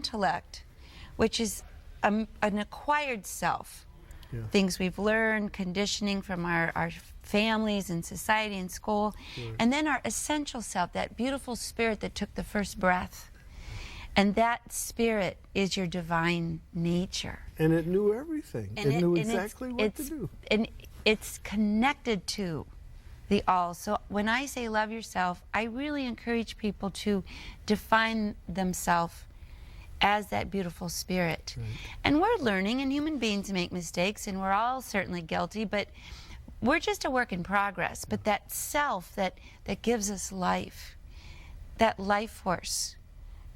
intellect, which is an acquired self. Yeah. Things we've learned, conditioning from our families and society and school. Right. And then our essential self, that beautiful spirit that took the first breath. And that spirit is your divine nature. And it knew everything. And it knew exactly what to do. And it's connected to the all. So when I say love yourself, I really encourage people to define themselves as that beautiful spirit. Right. And we're learning, and human beings make mistakes, and we're all certainly guilty, but we're just a work in progress. But that self that gives us life, that life force,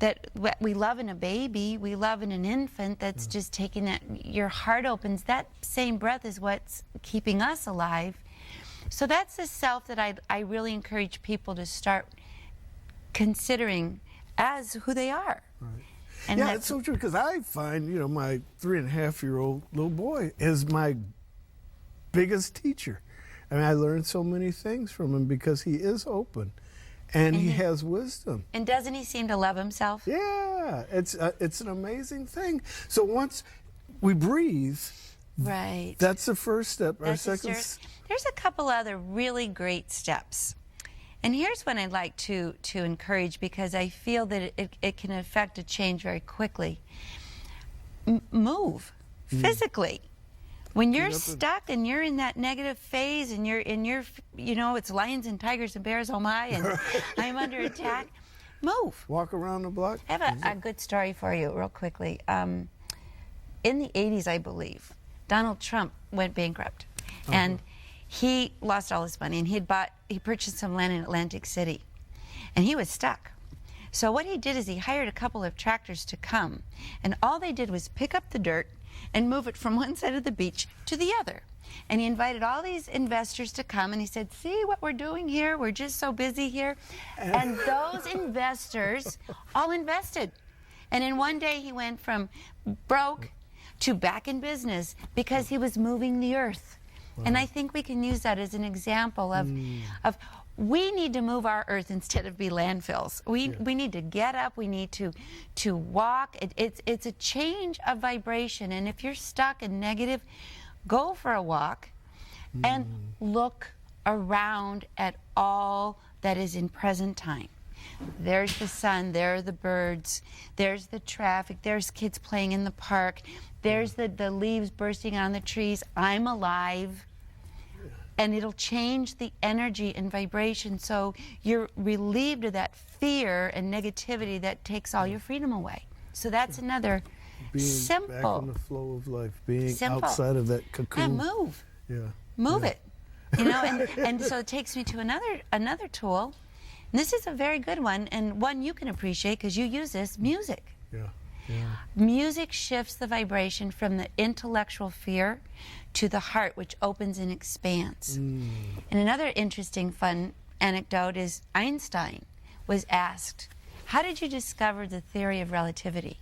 that what we love in a baby, we love in an infant that's just taking that, your heart opens, that same breath is what's keeping us alive. So that's the self that I really encourage people to start considering as who they are. Right. And yeah, it's so true, because I find, you know, my 3.5-year-old little boy is my biggest teacher. I mean, I learned so many things from him because he is open and he has wisdom. And doesn't he seem to love himself? Yeah, it's an amazing thing. So once we breathe, right, that's the first step. Our second. There's a couple other really great steps. And here's one I'd like to encourage, because I feel that it can affect a change very quickly. Move physically. When you're stuck and you're in that negative phase and you're you know, it's lions and tigers and bears, oh my, and I'm under attack, move. Walk around the block. I have a good story for you real quickly. In the 80s, I believe, Donald Trump went bankrupt. And he lost all his money, and he purchased some land in Atlantic City, and he was stuck. So what he did is he hired a couple of tractors to come, and all they did was pick up the dirt and move it from one side of the beach to the other. And he invited all these investors to come, and he said, see what we're doing here? We're just so busy here. And those investors all invested. And in one day he went from broke to back in business because he was moving the earth. Wow. And I think we can use that as an example of we need to move our earth instead of be landfills. We need to get up. We need to walk. It's a change of vibration. And if you're stuck and negative, go for a walk and look around at all that is in present time. There's the sun, there are the birds, there's the traffic, there's kids playing in the park, there's the leaves bursting on the trees. I'm alive. And it'll change the energy and vibration, so you're relieved of that fear and negativity that takes all your freedom away. So that's another being simple. Back in the flow of life, being simple. Outside of that cocoon. Yeah, move. Yeah. Move it. You know, and so it takes me to another tool. And this is a very good one, and one you can appreciate because you use this, music. Yeah. Yeah. Music shifts the vibration from the intellectual fear to the heart, which opens and expands. And another interesting, fun anecdote is Einstein was asked, how did you discover the theory of relativity?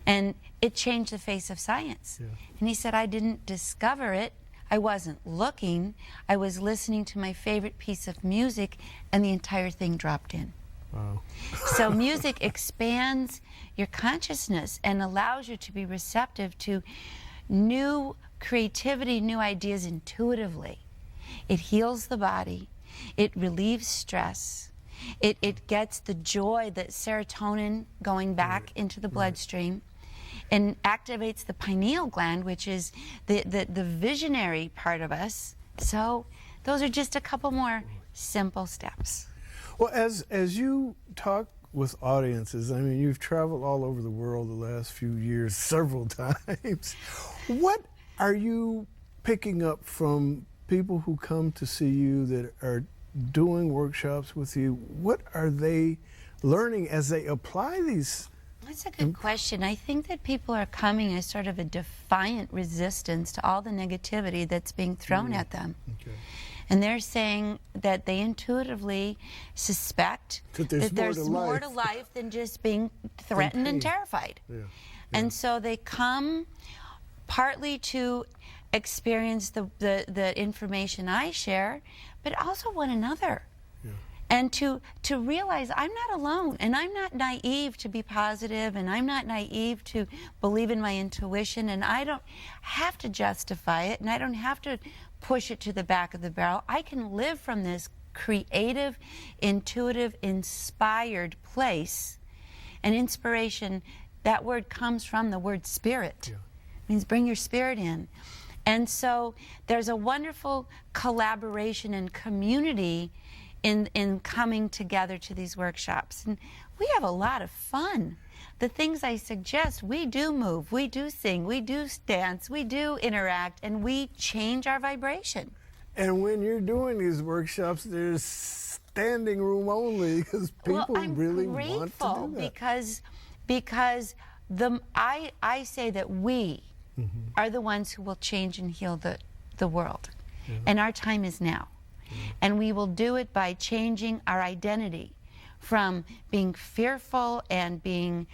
And it changed the face of science. Yeah. And he said, I didn't discover it. I wasn't looking. I was listening to my favorite piece of music, and the entire thing dropped in. Wow. So music expands your consciousness and allows you to be receptive to new creativity, new ideas intuitively. It heals the body. It relieves stress. It gets the joy, that serotonin going back into the bloodstream, and activates the pineal gland, which is the visionary part of us. So those are just a couple more simple steps. Well, as you talk with audiences, I mean, you've traveled all over the world the last few years several times. What are you picking up from people who come to see you that are doing workshops with you? What are they learning as they apply these? That's a good question. I think that people are coming as sort of a defiant resistance to all the negativity that's being thrown at them. Okay. And they're saying that they intuitively suspect that there's more to life than just being threatened and terrified. Yeah. Yeah. And so they come partly to experience the information I share, but also one another. Yeah. And to realize I'm not alone, and I'm not naive to be positive, and I'm not naive to believe in my intuition, and I don't have to justify it, and I don't have to push it to the back of the barrel. I can live from this creative, intuitive, inspired place. And inspiration, that word comes from the word spirit. Yeah. It means bring your spirit in. And so there's a wonderful collaboration and community in coming together to these workshops. And we have a lot of fun. The things I suggest, we do move, we do sing, we do dance, we do interact, and we change our vibration. And when you're doing these workshops, there's standing room only because people really want to do that. Because I say that we are the ones who will change and heal the world. Yeah. And our time is now. Yeah. And we will do it by changing our identity from being fearful and being